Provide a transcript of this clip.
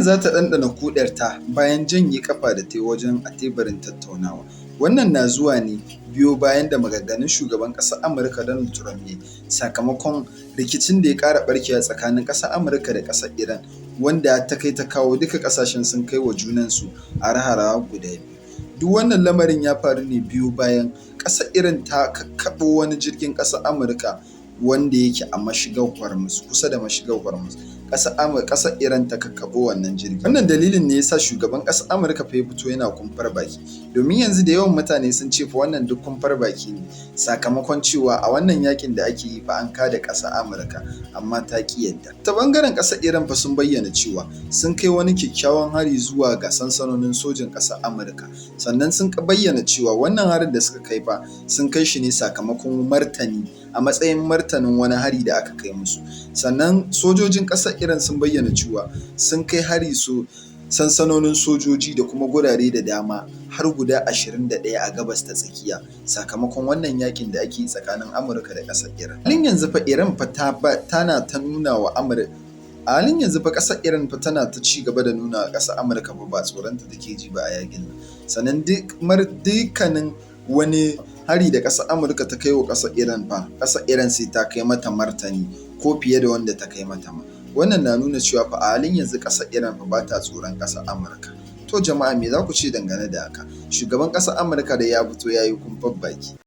za ta ɗanɗana kuɗarta bayan janye ƙafa da ta yi wajen a teburin tattaunawa. Wannan na zuwa ne biyo bayan da maganganun shugaban ƙasar Amurka Donald Trump ne sakamakon rikicin da ya ƙara ɓarkewa tsakanin ƙasar Amurka da ƙasar Iran, wanda ta kai ta kawo duka ƙasashen sun kai wa junansu hare-hare guda biyu. Duk wannan lamarin ya faru ne biyo bayan ƙasar Iran ta kakkaɓo wani jirgin ƙasar Amurka wanda yake a mashigar Hormuz, kusa da mashigar Hormuz. Ƙasar Iran ta kakkaɓo wannan jirgin. Wannan dalilin ne yasa shugaban ƙasar Amurka fa ya fito yana kumfar baki. Domin yanzu da yawan mutane sun ce fa wannan duk kumfar baki ne, sakamakon cewa a wannan yakin da ake yi fa an kada ƙasar Amurka amma ta ƙi yadda. Ta ɓangaren ƙasar Iran fa sun bayyana cewa sun kai wani kyakkyawan hari zuwa ga sansanonin sojin ƙasar Amurka. Sannan sun bayyana cewa wannan harin da suka kai fa sun kai shi ne sakamakon martani, a matsayin martanin wani hari da aka kai musu. Sannan sojojin ƙasar Iran sun bayyana cewa sun kai hari sansanonin sojoji da kuma gurare da dama har guda 21 a gabas ta tsakiya sakamakon wannan yakin da ake yi tsakanin Amurka da ƙasar Iran. Halin yanzu fa Iran fa tana ta nuna wa Amurka a halin yanzu fa ƙasar Iran fa tana ta ci gaba da nuna wa ƙasar Amurka ba tsoronta take ji ba a yakin nan. Sannan dukkanin wani hari da ƙasar Amurka ta kai wa ƙasar Iran fa, ƙasar Iran sai ta kai mata martani ko fiye da wanda ta kai mata ma. Wannan na nuna cewa fa a halin yanzu ƙasar Iran fa ba ta tsoron ƙasar Amurka. To jama'a me za ku ce dangane da haka? Shugaban ƙasar Amurka da ya fito ya yi kumfar baki.